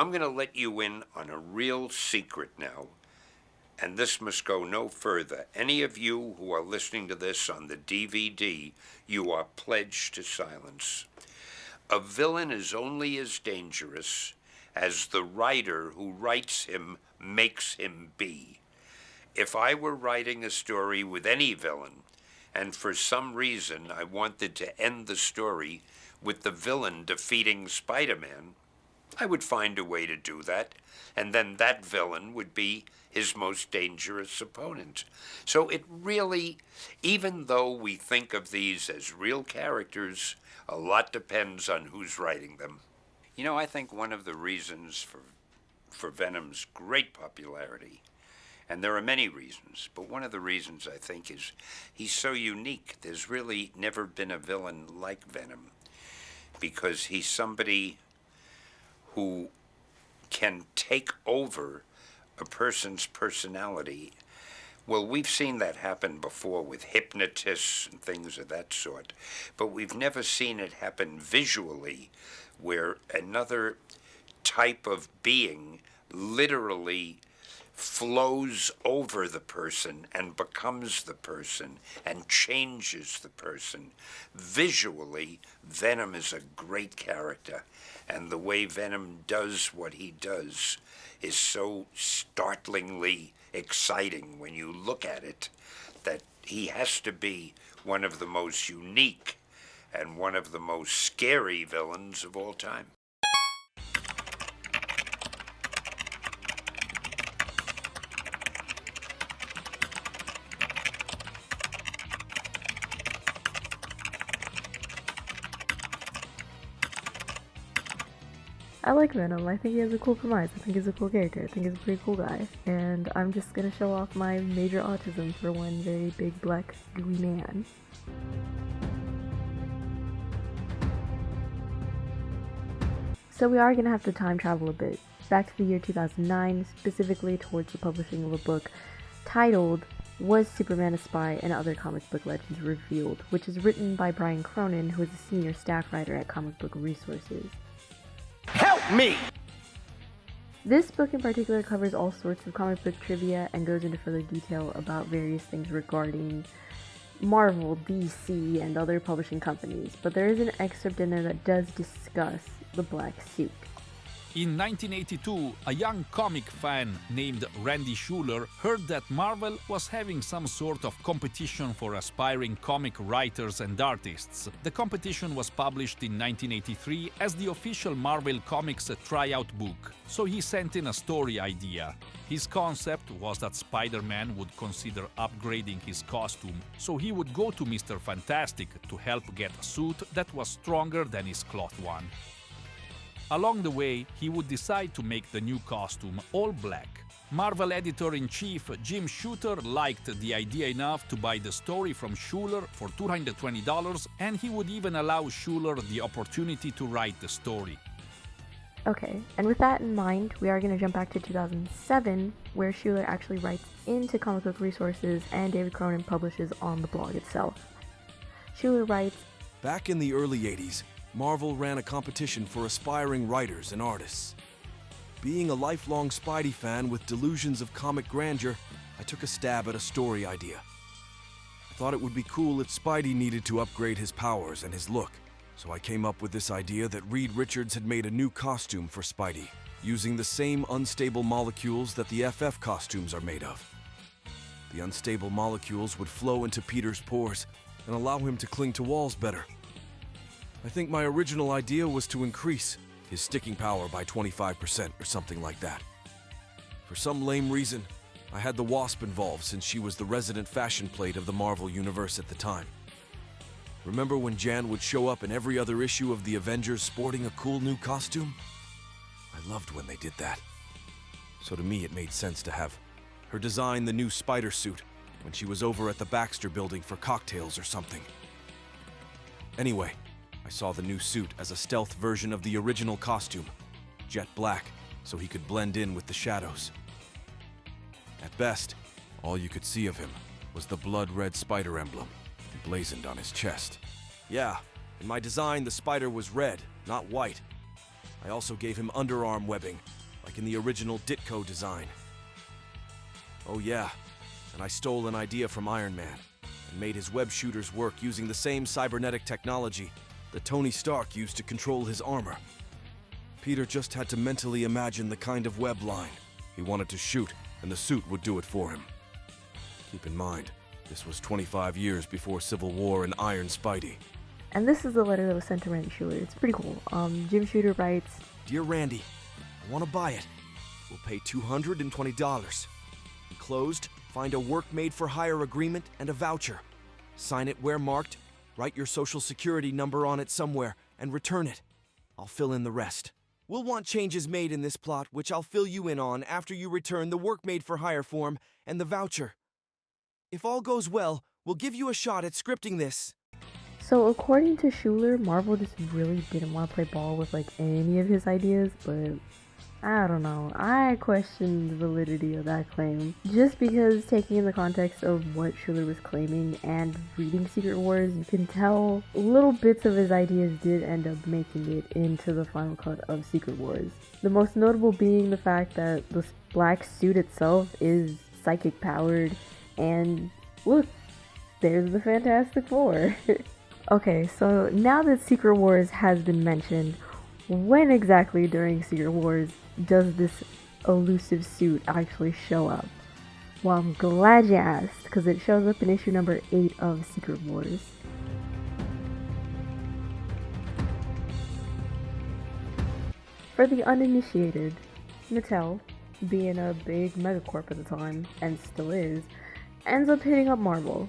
I'm going to let you in on a real secret now, and this must go no further. Any of you who are listening to this on the DVD, you are pledged to silence. A villain is only as dangerous as the writer who writes him makes him be. If I were writing a story with any villain, and for some reason I wanted to end the story with the villain defeating Spider-Man, I would find a way to do that, and then that villain would be his most dangerous opponent. So it really, even though we think of these as real characters, a lot depends on who's writing them. You know, I think one of the reasons for Venom's great popularity, and there are many reasons, but one of the reasons I think is he's so unique. There's really never been a villain like Venom, because he's somebody who can take over a person's personality. Well, we've seen that happen before with hypnotists and things of that sort, but we've never seen it happen visually, where another type of being literally flows over the person and becomes the person and changes the person. Visually, Venom is a great character, and the way Venom does what he does is so startlingly exciting when you look at it that he has to be one of the most unique and one of the most scary villains of all time. I like Venom. I think he has a cool premise. I think he's a cool character. I think he's a pretty cool guy. And I'm just gonna show off my major autism for one very big black gooey man. So we are gonna have to time travel a bit, back to the year 2009, specifically towards the publishing of a book titled Was Superman a Spy and Other Comic Book Legends Revealed, which is written by Brian Cronin, who is a senior staff writer at Comic Book Resources. Help me! This book in particular covers all sorts of comic book trivia and goes into further detail about various things regarding Marvel, DC, and other publishing companies, but there is an excerpt in there that does discuss the black suit. In 1982, a young comic fan named Randy Schuller heard that Marvel was having some sort of competition for aspiring comic writers and artists. The competition was published in 1983 as the official Marvel Comics tryout book, so he sent in a story idea. His concept was that Spider-Man would consider upgrading his costume, so he would go to Mr. Fantastic to help get a suit that was stronger than his cloth one. Along the way, he would decide to make the new costume all black. Marvel editor-in-chief Jim Shooter liked the idea enough to buy the story from Schuller for $220, and he would even allow Schuller the opportunity to write the story. Okay, and with that in mind, we are going to jump back to 2007, where Schuller actually writes into Comic Book Resources and David Cronin publishes on the blog itself. Schuller writes, "Back in the early 80s, Marvel ran a competition for aspiring writers and artists. Being a lifelong Spidey fan with delusions of comic grandeur, I took a stab at a story idea. I thought it would be cool if Spidey needed to upgrade his powers and his look, so I came up with this idea that Reed Richards had made a new costume for Spidey, using the same unstable molecules that the FF costumes are made of. The unstable molecules would flow into Peter's pores and allow him to cling to walls better. I think my original idea was to increase his sticking power by 25% or something like that. For some lame reason, I had the Wasp involved since she was the resident fashion plate of the Marvel Universe at the time. Remember when Jan would show up in every other issue of the Avengers sporting a cool new costume? I loved when they did that. So to me it made sense to have her design the new spider suit when she was over at the Baxter building for cocktails or something. Anyway, I saw the new suit as a stealth version of the original costume, jet black, so he could blend in with the shadows. At best, all you could see of him was the blood-red spider emblem emblazoned on his chest. Yeah, in my design the spider was red, not white. I also gave him underarm webbing, like in the original 𝓔𝓷𝓭 design. Oh yeah, and I stole an idea from Iron Man and made his web shooters work using the same cybernetic technology that Tony Stark used to control his armor. Peter just had to mentally imagine the kind of web line he wanted to shoot, and the suit would do it for him. Keep in mind, this was 25 years before Civil War and Iron Spidey. And this is the letter that was sent to Randy Schuler. It's pretty cool. Jim Shooter writes, Dear Randy, I want to buy it. We'll pay $220. Enclosed, find a work-made-for-hire agreement and a voucher. Sign it where marked, write your social security number on it somewhere, and return it. I'll fill in the rest. We'll want changes made in this plot, which I'll fill you in on after you return the work-made-for-hire form and the voucher. If all goes well, we'll give you a shot at scripting this. so according to Schuler, Marvel just really didn't want to play ball with like any of his ideas, but I don't know. I question the validity of that claim. Just because taking in the context of what Schuler was claiming and reading Secret Wars, you can tell little bits of his ideas did end up making it into the final cut of Secret Wars. The most notable being the fact that the black suit itself is psychic powered, and look, there's the Fantastic Four. Okay, so now that Secret Wars has been mentioned, when exactly during Secret Wars does this elusive suit actually show up? Well, I'm glad you asked, because it shows up in issue number 8 of Secret Wars. For the uninitiated, Mattel, being a big megacorp at the time, and still is, ends up hitting up Marvel.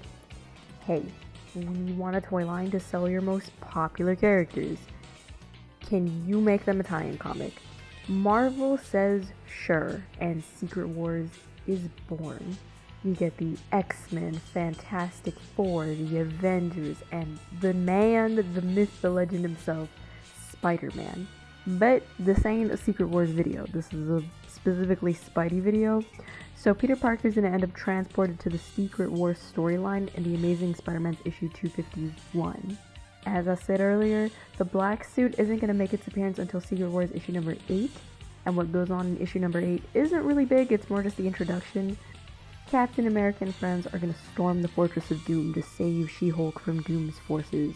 Hey, we want a toy line to sell your most popular characters. Can you make them a tie-in comic? Marvel says sure, and Secret Wars is born. You get the X-Men, Fantastic Four, the Avengers, and the man, the myth, the legend himself, Spider-Man. But this ain't a Secret Wars video. This is a specifically Spidey video. So Peter Parker's gonna end up transported to the Secret Wars storyline in the Amazing Spiderman's issue 251. As I said earlier, the black suit isn't going to make its appearance until Secret Wars issue number 8, and what goes on in issue number 8 isn't really big, it's more just the introduction. Captain America and friends are going to storm the Fortress of Doom to save She-Hulk from Doom's forces.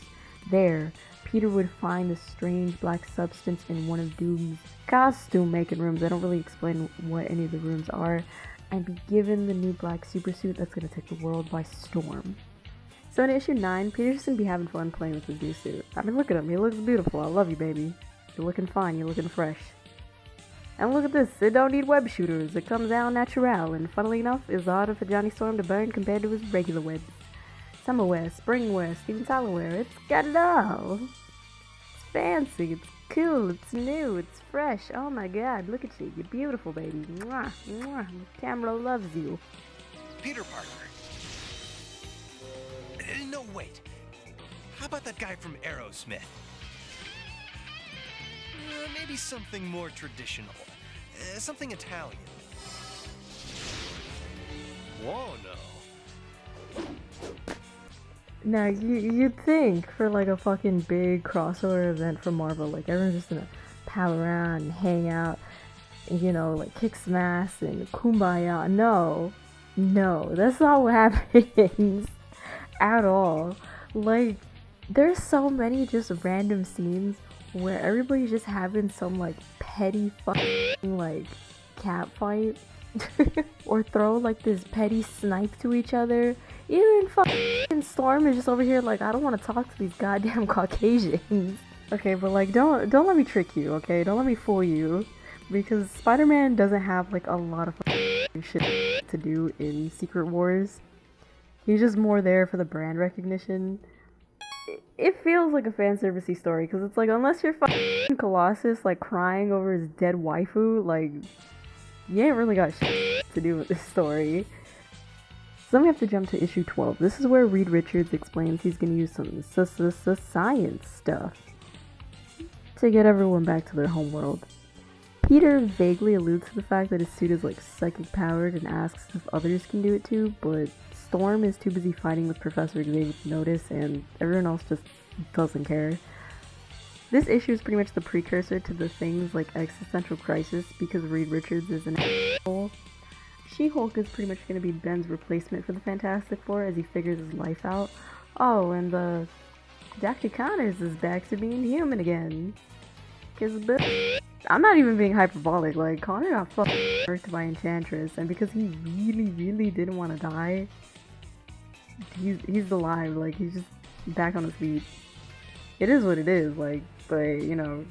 There, Peter would find the strange black substance in one of Doom's costume making rooms. I don't really explain what any of the rooms are, and be given the new black supersuit that's going to take the world by storm. So in issue 9, Peter's just gonna be having fun playing with his new suit. I mean, look at him. He looks beautiful. I love you, baby. You're looking fine. You're looking fresh. And look at this. It don't need web shooters. It comes out natural. And funnily enough, it's harder for Johnny Storm to burn compared to his regular webs. Summer wear, spring wear, Steven Tyler wear. It's got it all. It's fancy. It's cool. It's new. It's fresh. Oh my god. Look at you. You're beautiful, baby. Mwah, mwah. Tamara loves you. Peter Parker. No, wait. How about that guy from Aerosmith? Maybe something more traditional. Something Italian. Whoa, no. Now, you'd think for like a fucking big crossover event for Marvel, like everyone's just gonna pal around and hang out, and, you know, like kick some ass and kumbaya. No, that's not what happens. At all. Like, there's so many just random scenes where everybody's just having some like petty fucking like cat fight or throw like this petty snipe to each other. Even fucking Storm is just over here like, I don't want to talk to these goddamn Caucasians. Okay, but like, don't let me trick you, okay? Don't let me fool you, because Spider-Man doesn't have like a lot of shit to do in Secret Wars. He's just more there for the brand recognition. It feels like a fan servicey story, because it's like, unless you're fucking Colossus, like, crying over his dead waifu, like, you ain't really got shit to do with this story. So then we have to jump to issue 12. This is where Reed Richards explains he's gonna use some science stuff to get everyone back to their homeworld. Peter vaguely alludes to the fact that his suit is, like, psychic powered and asks if others can do it too, but Storm is too busy fighting with Professor Xavier to notice, and everyone else just doesn't care. This issue is pretty much the precursor to the things like Existential Crisis because Reed Richards is an asshole. She-Hulk is pretty much going to be Ben's replacement for the Fantastic Four as he figures his life out. Oh, and Dr. Connors is back to being human again. I'm not even being hyperbolic, like, Connor got fucked by Enchantress, and because he really didn't want to die, he's alive, like, he's just back on his feet. It is what it is, like, but, you know.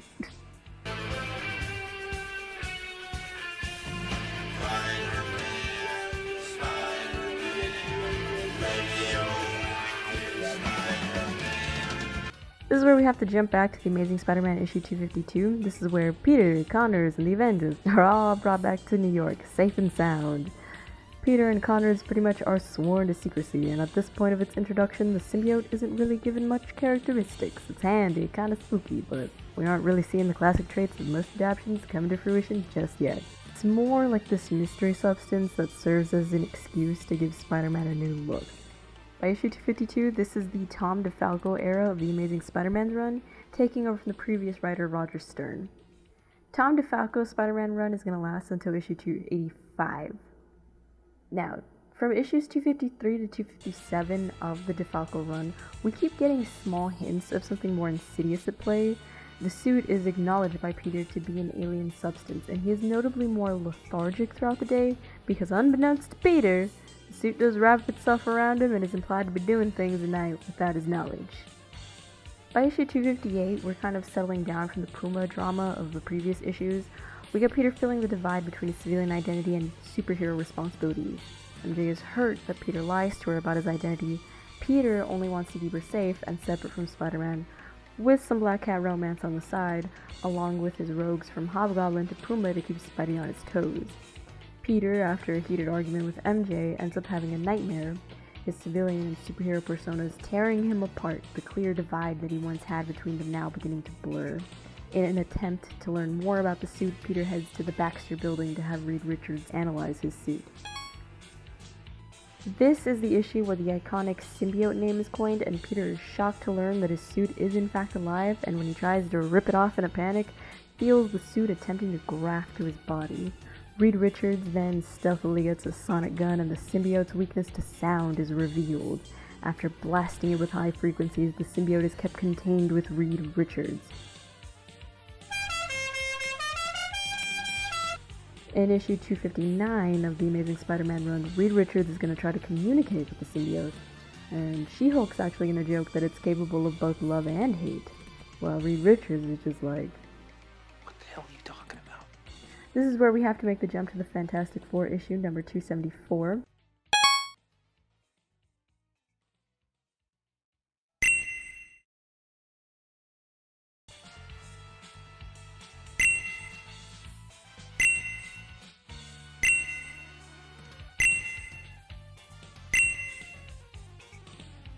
This is where we have to jump back to the Amazing Spider-Man issue 252. This is where Peter, Connors, and the Avengers are all brought back to New York, safe and sound. Peter and Connors pretty much are sworn to secrecy, and at this point of its introduction, the symbiote isn't really given much characteristics. It's handy, kinda spooky, but we aren't really seeing the classic traits of most adaptions coming to fruition just yet. It's more like this mystery substance that serves as an excuse to give Spider-Man a new look. By issue 252, this is the Tom DeFalco era of the Amazing Spider-Man run, taking over from the previous writer Roger Stern. Tom DeFalco's Spider-Man run is going to last until issue 285. Now, from issues 253 to 257 of the DeFalco run, we keep getting small hints of something more insidious at play. The suit is acknowledged by Peter to be an alien substance, and he is notably more lethargic throughout the day because, unbeknownst to Peter, the suit does wrap itself around him and is implied to be doing things at night without his knowledge. By issue 258, we're kind of settling down from the Puma drama of the previous issues. We get Peter feeling the divide between his civilian identity and superhero responsibilities. MJ is hurt that Peter lies to her about his identity. Peter only wants to keep her safe and separate from Spider-Man, with some Black Cat romance on the side, along with his rogues from Hobgoblin to Puma to keep Spidey on his toes. Peter, after a heated argument with MJ, ends up having a nightmare, his civilian and superhero personas tearing him apart, the clear divide that he once had between them now beginning to blur. In an attempt to learn more about the suit, Peter heads to the Baxter building to have Reed Richards analyze his suit. This is the issue where the iconic symbiote name is coined, and Peter is shocked to learn that his suit is in fact alive, and when he tries to rip it off in a panic, feels the suit attempting to graft to his body. Reed Richards then stealthily gets a sonic gun, and the symbiote's weakness to sound is revealed. After blasting it with high frequencies, the symbiote is kept contained with Reed Richards. In issue 259 of the Amazing Spider-Man run, Reed Richards is going to try to communicate with the symbiote, and She-Hulk's actually going to joke that it's capable of both love and hate, while Reed Richards is just like, What the hell are you talking about? This is where we have to make the jump to the Fantastic Four issue number 274.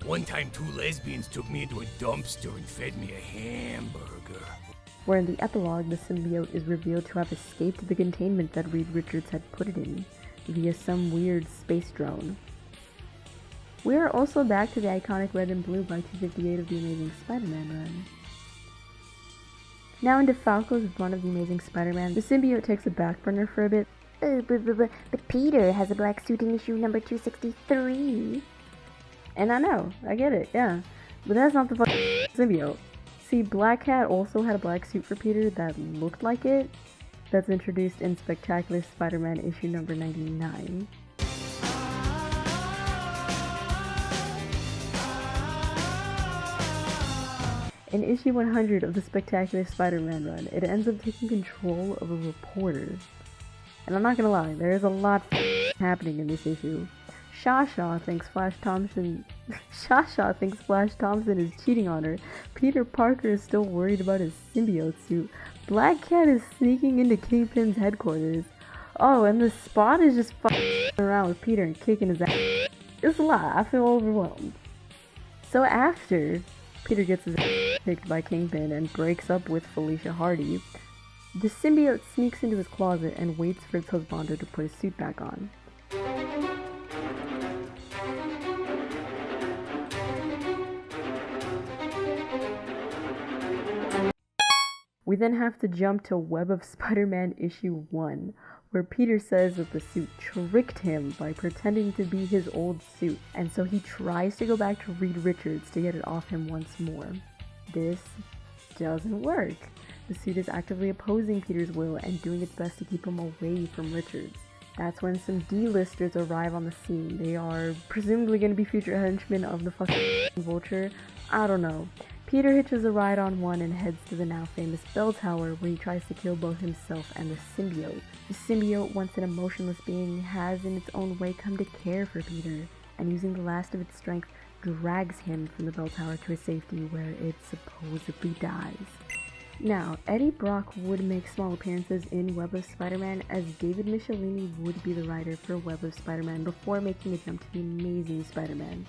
One time, two lesbians took me into a dumpster and fed me a hamburger. Where in the epilogue, the symbiote is revealed to have escaped the containment that Reed Richards had put it in, via some weird space drone. We are also back to the iconic red and blue by 258 of the Amazing Spider-Man run. Now in DeFalco's run of the Amazing Spider-Man, the symbiote takes a back burner for a bit. But Peter has a black suit in issue number 263. And I know, I get it, yeah. But that's not the fucking symbiote. See, Black Cat also had a black suit for Peter that looked like it. That's introduced in Spectacular Spider-Man issue number 99. In issue 100 of the Spectacular Spider-Man run, it ends up taking control of a reporter. And I'm not gonna lie, there is a lot happening in this issue. Shaw thinks Flash Thompson is cheating on her. Peter Parker is still worried about his symbiote suit. Black Cat is sneaking into Kingpin's headquarters. Oh, and the Spot is just fucking around with Peter and kicking his ass. It's a lot. I feel overwhelmed. So after Peter gets his ass kicked by Kingpin and breaks up with Felicia Hardy, the symbiote sneaks into his closet and waits for its husbando to put his suit back on. We then have to jump to Web of Spider-Man issue 1, where Peter says that the suit tricked him by pretending to be his old suit, and so he tries to go back to Reed Richards to get it off him once more. This doesn't work. The suit is actively opposing Peter's will and doing its best to keep him away from Richards. That's when some D-listers arrive on the scene. They are presumably going to be future henchmen of the fucking Vulture. I don't know. Peter hitches a ride on one and heads to the now famous bell tower, where he tries to kill both himself and the symbiote. The symbiote, once an emotionless being, has in its own way come to care for Peter, and using the last of its strength, drags him from the bell tower to his safety, where it supposedly dies. Now, Eddie Brock would make small appearances in Web of Spider-Man, as David Michelinie would be the writer for Web of Spider-Man before making a jump to the Amazing Spider-Man.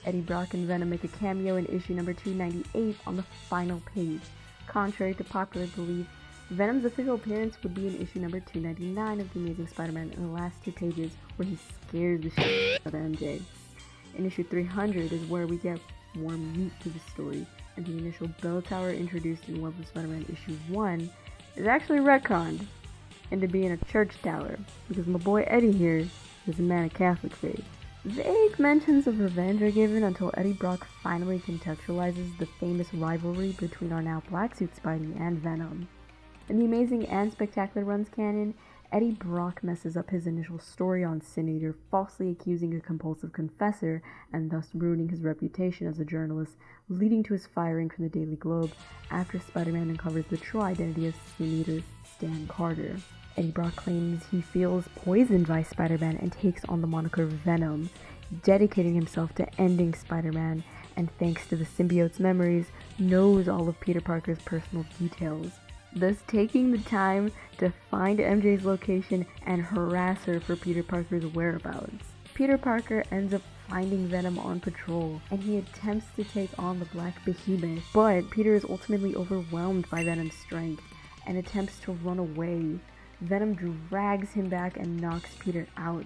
Eddie Brock and Venom make a cameo in issue number 298 on the final page. Contrary to popular belief, Venom's official appearance would be in issue number 299 of The Amazing Spider-Man in the last 2 pages, where he scares the shit out of MJ. In issue 300 is where we get more meat to the story, and the initial bell tower introduced in Web of Spider-Man issue 1 is actually retconned into being a church tower, because my boy Eddie here is a man of Catholic faith. Vague mentions of revenge are given until Eddie Brock finally contextualizes the famous rivalry between our now Black Suit Spidey and Venom. In the Amazing and Spectacular Runs canon, Eddie Brock messes up his initial story on Sin Eater, falsely accusing a compulsive confessor and thus ruining his reputation as a journalist, leading to his firing from the Daily Globe after Spider-Man uncovers the true identity of Sin Eater, Stan Carter. Eddie Brock claims he feels poisoned by Spider-Man and takes on the moniker Venom, dedicating himself to ending Spider-Man, and thanks to the symbiote's memories, knows all of Peter Parker's personal details, thus taking the time to find MJ's location and harass her for Peter Parker's whereabouts. Peter Parker ends up finding Venom on patrol, and he attempts to take on the Black Behemoth, but Peter is ultimately overwhelmed by Venom's strength and attempts to run away. Venom drags him back and knocks Peter out.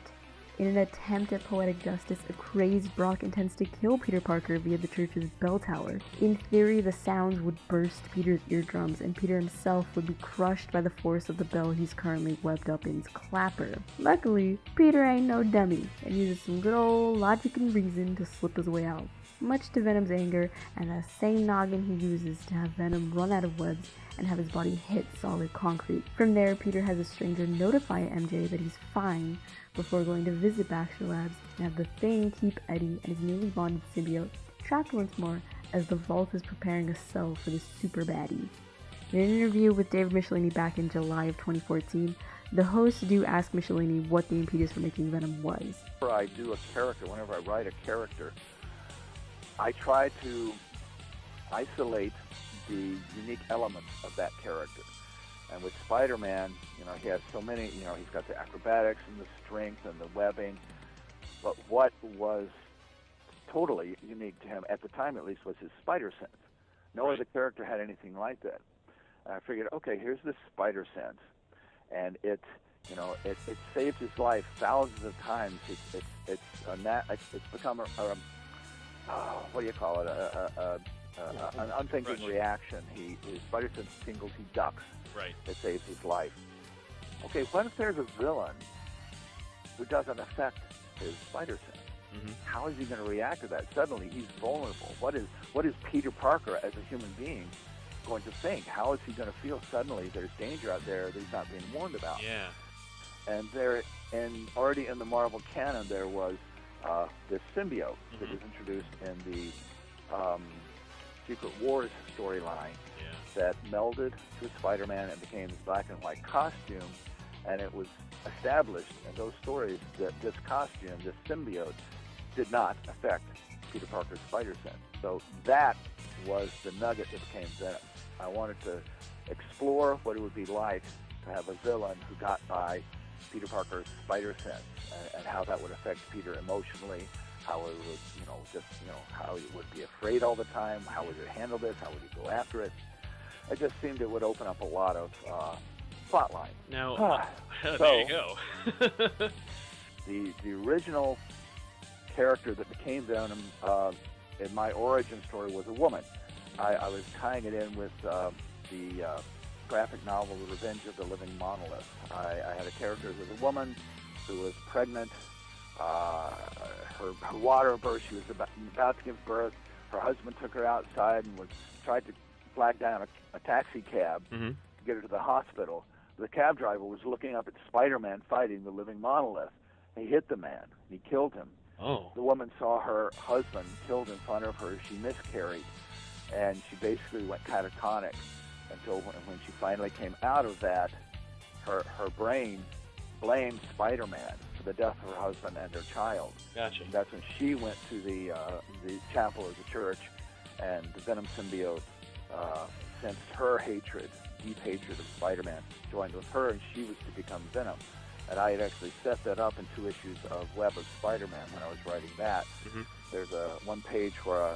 In an attempt at poetic justice, a crazed Brock intends to kill Peter Parker via the church's bell tower. In theory, the sounds would burst Peter's eardrums, and Peter himself would be crushed by the force of the bell he's currently webbed up in's clapper. Luckily, Peter ain't no dummy, and uses some good old logic and reason to slip his way out, much to Venom's anger, and the same noggin he uses to have Venom run out of webs and have his body hit solid concrete. From there, Peter has a stranger notify MJ that he's fine before going to visit Baxter Labs and have the Thing keep Eddie and his newly bonded symbiote trapped once more as the Vault is preparing a cell for the super baddie. In an interview with David Michelinie back in July of 2014, the hosts do ask Michelinie what the impetus for making Venom was. Whenever I do a character, whenever I write a character, I try to isolate the unique elements of that character. And with Spider-Man, he has so many, he's got the acrobatics and the strength and the webbing. But what was totally unique to him, at the time at least, was his spider sense. No other character had anything like that. And I figured, okay, here's this spider sense. And it saved his life thousands of times. It's become what do you call it? An unthinking reaction. His spider sense tingles, he ducks. Right. It saves his life. Okay, what if there's a villain who doesn't affect his spider sense? Mm-hmm. How is he going to react to that? Suddenly, he's vulnerable. What is Peter Parker as a human being going to think? How is he going to feel suddenly there's danger out there that he's not being warned about? Yeah. And already in the Marvel canon, there was this symbiote that was introduced in the Secret Wars storyline that melded to Spider-Man and became this black and white costume, and it was established in those stories that this costume, this symbiote, did not affect Peter Parker's spider sense. So that was the nugget that became Venom. I wanted to explore what it would be like to have a villain who got by Peter Parker's spider sense, and how that would affect Peter emotionally, how it would, how he would be afraid all the time, how would he handle this, how would he go after it. It just seemed it would open up a lot of plotline. Now, So- there you go. The original character that became Venom in my origin story was a woman. I was tying it in with the graphic novel The Revenge of the Living Monolith. I had a character who was a woman who was pregnant. Her water burst. She was about to give birth. Her husband took her outside and tried to flag down a taxi cab to get her to the hospital. The cab driver was looking up at Spider-Man fighting the living monolith. He hit the man. He killed him. Oh. The woman saw her husband killed in front of her. She miscarried, and she basically went catatonic until when she finally came out of that, her brain blamed Spider-Man for the death of her husband and her child. Gotcha. And that's when she went to the chapel of the church, and the Venom symbiote sensed her hatred, deep hatred of Spider-Man, joined with her, and she was to become Venom. And I had actually set that up in 2 issues of Web of Spider-Man when I was writing that. There's one page where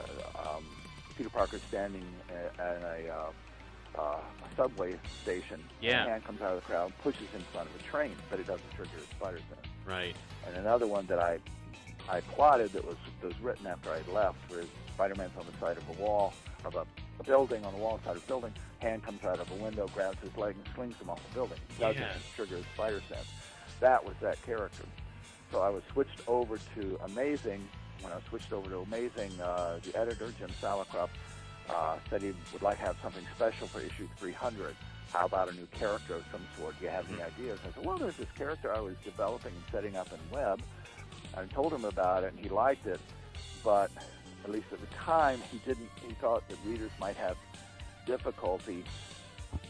Peter Parker's standing at a subway station. Yeah. And a hand comes out of the crowd, pushes in front of a train, but it doesn't trigger his spider sense. Right. And another one that I plotted that was written after I left, where Spider-Man's on the side of a wall, of a building, on the wall side of a building, hand comes out of a window, grabs his leg, and slings him off the building. Doesn't trigger his spider sense. That was that character. So I was switched over to Amazing. When I was switched over to Amazing, the editor, Jim Salicrup, said he would like to have something special for issue 300. How about a new character of some sort? Do you have any ideas? I said, well, there's this character I was developing and setting up in Web. I told him about it, and he liked it, but at least at the time, he thought that readers might have difficulty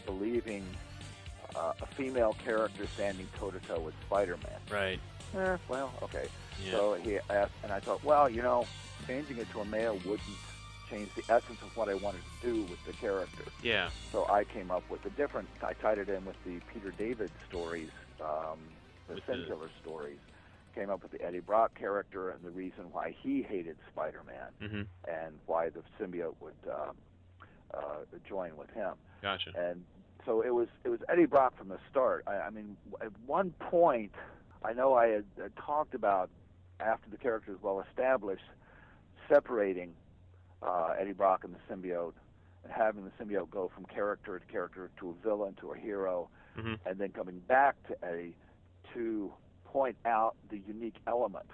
believing a female character standing toe-to-toe with Spider-Man. Right. Well, okay. Yeah. So he asked, and I thought, well, changing it to a male wouldn't change the essence of what I wanted to do with the character. Yeah. So I came up with I tied it in with the Peter David stories, the Singular stories. Came up with the Eddie Brock character and the reason why he hated Spider-Man and why the symbiote would join with him. Gotcha. And so it was Eddie Brock from the start. I mean, at one point, I know I had talked about, after the character was well established, separating Eddie Brock and the symbiote and having the symbiote go from character to character to a villain to a hero, and then coming back to Eddie to point out the unique element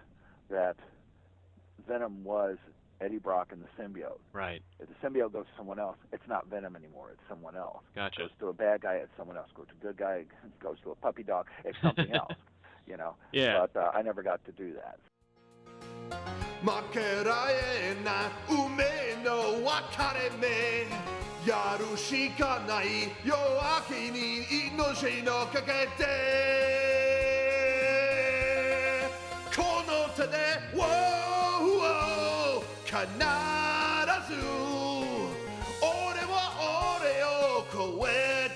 that Venom was Eddie Brock and the symbiote. Right. If the symbiote goes to someone else, it's not Venom anymore, it's someone else. Gotcha. Goes to a bad guy, it's someone else. Goes to a good guy, it goes to a puppy dog, it's something else. Yeah. But I never got to do that. 負けられない運命の分かれ目やるしかない夜明けに命のかけてこの手で 必ず俺は俺を超え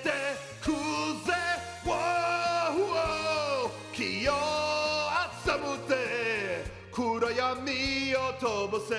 てくぜ気を集めて暗闇を飛ばせ